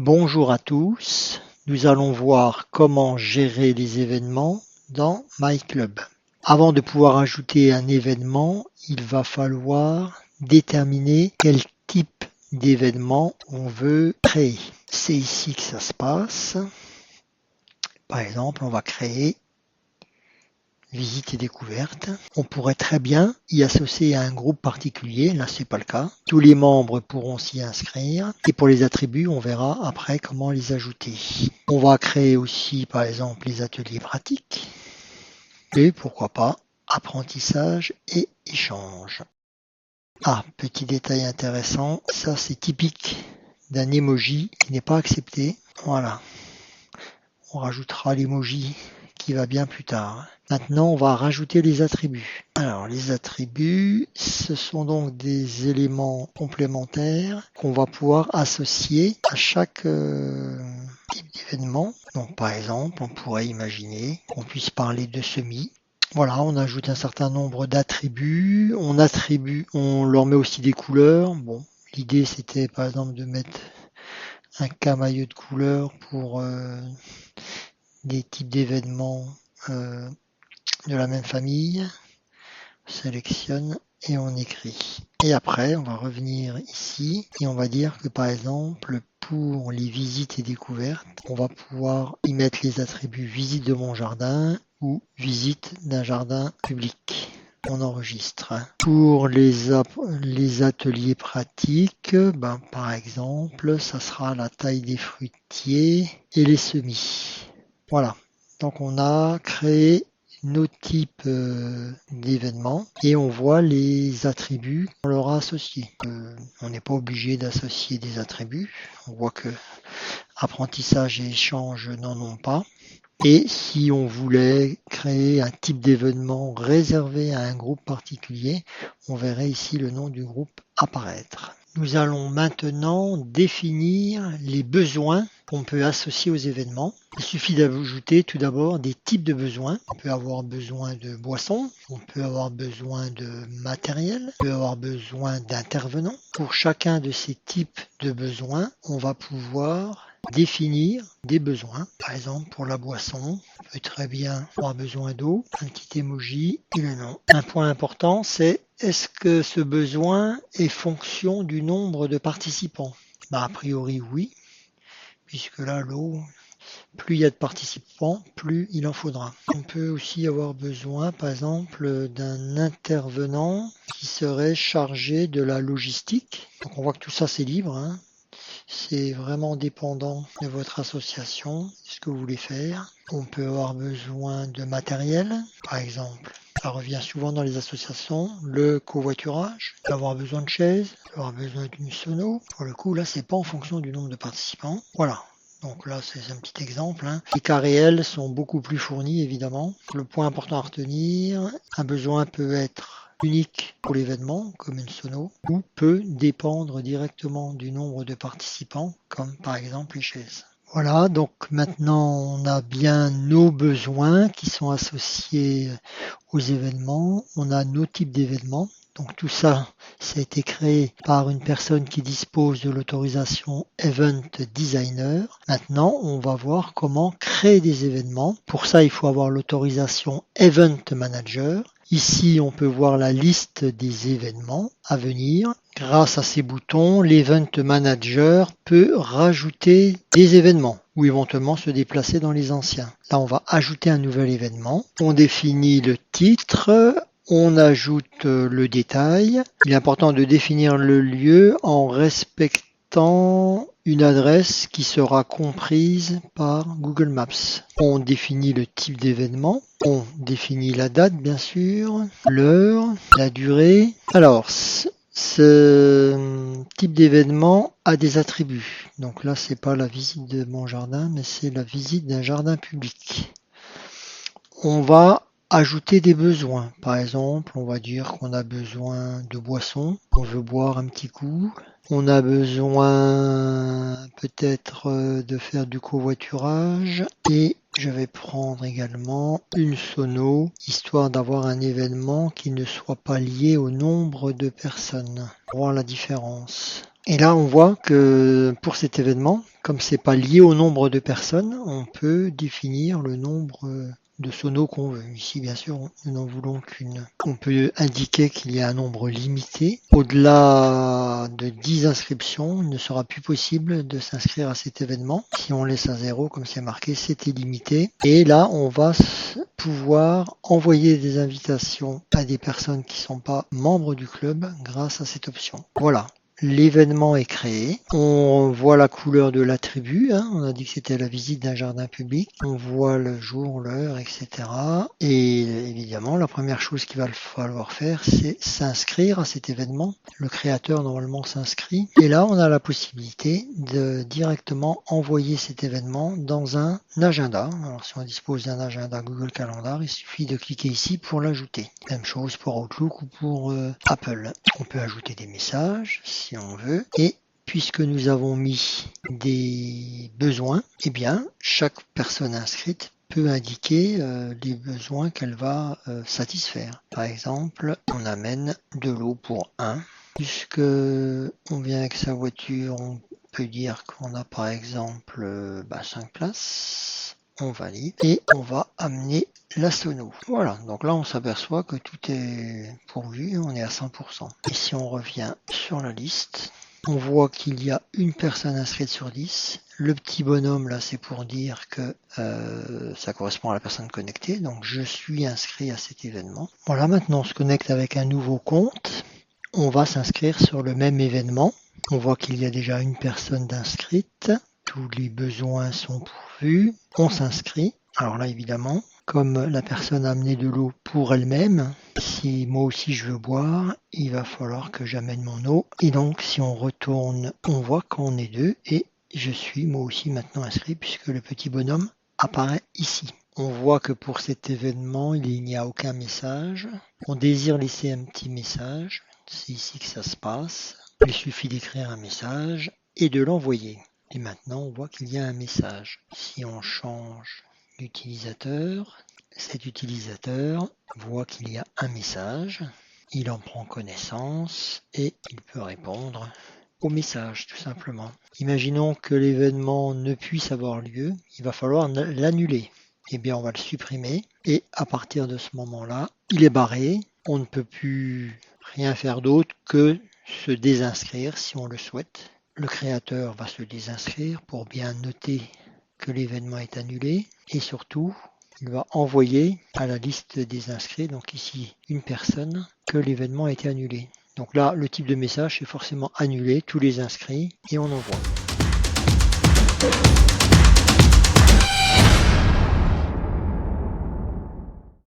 Bonjour à tous, nous allons voir comment gérer les événements dans MyClub. Avant de pouvoir ajouter un événement, il va falloir déterminer quel type d'événement on veut créer. C'est ici que ça se passe. Par exemple, on va créer visite et découverte. On pourrait très bien y associer à un groupe particulier, là c'est pas le cas. Tous les membres pourront s'y inscrire et pour les attributs, on verra après comment les ajouter. On va créer aussi par exemple les ateliers pratiques et pourquoi pas apprentissage et échange. Ah, petit détail intéressant, ça c'est typique d'un emoji qui n'est pas accepté. Voilà, on rajoutera l'emoji qui va bien plus tard. Maintenant, on va rajouter les attributs. Alors, les attributs, ce sont donc des éléments complémentaires qu'on va pouvoir associer à chaque type d'événement. Donc, par exemple, on pourrait imaginer qu'on puisse parler de semis. Voilà, on ajoute un certain nombre d'attributs. On leur met aussi des couleurs. Bon, l'idée, c'était par exemple de mettre un camailleux de couleurs pour des types d'événements de la même famille. On sélectionne et on écrit. Et après, on va revenir ici et on va dire que par exemple, pour les visites et découvertes, on va pouvoir y mettre les attributs visite de mon jardin ou visite d'un jardin public. On enregistre. Pour les ateliers pratiques, par exemple, ça sera la taille des fruitiers et les semis. Voilà. Donc on a créé nos types d'événements et on voit les attributs qu'on leur a associés. On n'est pas obligé d'associer des attributs. On voit que apprentissage et échange n'en ont pas. Et si on voulait créer un type d'événement réservé à un groupe particulier, on verrait ici le nom du groupe apparaître. Nous allons maintenant définir les besoins qu'on peut associer aux événements. Il suffit d'ajouter tout d'abord des types de besoins. On peut avoir besoin de boissons, on peut avoir besoin de matériel, on peut avoir besoin d'intervenants. Pour chacun de ces types de besoins, on va pouvoir définir des besoins. Par exemple, pour la boisson, on peut très bien avoir besoin d'eau, un petit emoji et le nom. Un point important, c'est est-ce que ce besoin est fonction du nombre de participants? A priori, oui, puisque là, l'eau, plus il y a de participants, plus il en faudra. On peut aussi avoir besoin, par exemple, d'un intervenant qui serait chargé de la logistique. Donc on voit que tout ça, c'est libre, hein. C'est vraiment dépendant de votre association, ce que vous voulez faire. On peut avoir besoin de matériel, par exemple. Ça revient souvent dans les associations, le covoiturage. On peut avoir besoin de chaises, on peut avoir besoin d'une sono. Pour le coup, là, c'est pas en fonction du nombre de participants. Voilà. Donc là, c'est un petit exemple. Les cas réels sont beaucoup plus fournis, évidemment. Le point important à retenir, un besoin peut être unique pour l'événement, comme une sono, ou peut dépendre directement du nombre de participants, comme par exemple les chaises. Voilà, donc maintenant on a bien nos besoins qui sont associés aux événements, on a nos types d'événements. Donc tout ça, ça a été créé par une personne qui dispose de l'autorisation Event Designer. Maintenant, on va voir comment créer des événements. Pour ça, il faut avoir l'autorisation Event Manager. Ici, on peut voir la liste des événements à venir. Grâce à ces boutons, l'Event Manager peut rajouter des événements ou éventuellement se déplacer dans les anciens. Là, on va ajouter un nouvel événement. On définit le titre. On ajoute le détail. Il est important de définir le lieu en respectant une adresse qui sera comprise par Google Maps. On définit le type d'événement. On définit la date, bien sûr, l'heure, la durée. Alors, ce type d'événement a des attributs. Donc là, c'est pas la visite de mon jardin, mais c'est la visite d'un jardin public. On va ajouter des besoins. Par exemple, on va dire qu'on a besoin de boissons, on veut boire un petit coup. On a besoin peut-être de faire du covoiturage et je vais prendre également une sono, histoire d'avoir un événement qui ne soit pas lié au nombre de personnes. Voir la différence. Et là, on voit que pour cet événement, comme c'est pas lié au nombre de personnes, on peut définir le nombre de sonos qu'on veut. Ici, bien sûr, nous n'en voulons qu'une. On peut indiquer qu'il y a un nombre limité. Au-delà de 10 inscriptions, il ne sera plus possible de s'inscrire à cet événement. Si on laisse à 0, comme c'est marqué, c'est illimité. Et là, on va pouvoir envoyer des invitations à des personnes qui ne sont pas membres du club grâce à cette option. Voilà. L'événement est créé. On voit la couleur de l'attribut. On a dit que c'était la visite d'un jardin public. On voit le jour, l'heure, etc. Et évidemment, la première chose qu'il va falloir faire, c'est s'inscrire à cet événement. Le créateur, normalement, s'inscrit. Et là, on a la possibilité de directement envoyer cet événement dans un agenda. Alors, si on dispose d'un agenda Google Calendar, il suffit de cliquer ici pour l'ajouter. Même chose pour Outlook ou pour Apple. On peut ajouter des messages si on veut. Et puisque nous avons mis des besoins, eh bien, chaque personne inscrite peut indiquer les besoins qu'elle va satisfaire. Par exemple, on amène de l'eau pour 1. Puisque on vient avec sa voiture, on peut dire qu'on a par exemple 5 places. On valide et on va amener la sono. Voilà, donc là on s'aperçoit que tout est pourvu, on est à 100%. Et si on revient sur la liste, on voit qu'il y a une personne inscrite sur 10. Le petit bonhomme là, c'est pour dire que ça correspond à la personne connectée. Donc je suis inscrit à cet événement. Voilà, maintenant on se connecte avec un nouveau compte. On va s'inscrire sur le même événement. On voit qu'il y a déjà une personne d'inscrite. Tous les besoins sont pourvus. On s'inscrit. Alors là, évidemment, comme la personne a amené de l'eau pour elle-même, si moi aussi je veux boire, il va falloir que j'amène mon eau. Et donc, si on retourne, on voit qu'on est deux et je suis moi aussi maintenant inscrit puisque le petit bonhomme apparaît ici. On voit que pour cet événement, il n'y a aucun message. On désire laisser un petit message. C'est ici que ça se passe. Il suffit d'écrire un message et de l'envoyer. Et maintenant, on voit qu'il y a un message. Si on change d'utilisateur, cet utilisateur voit qu'il y a un message. Il en prend connaissance et il peut répondre au message, tout simplement. Imaginons que l'événement ne puisse avoir lieu. Il va falloir l'annuler. Eh bien, on va le supprimer. Et à partir de ce moment-là, il est barré. On ne peut plus rien faire d'autre que se désinscrire si on le souhaite. Le créateur va se désinscrire pour bien noter que l'événement est annulé et surtout, il va envoyer à la liste des inscrits, donc ici une personne, que l'événement a été annulé. Donc là, le type de message est forcément annulé, tous les inscrits, et on envoie.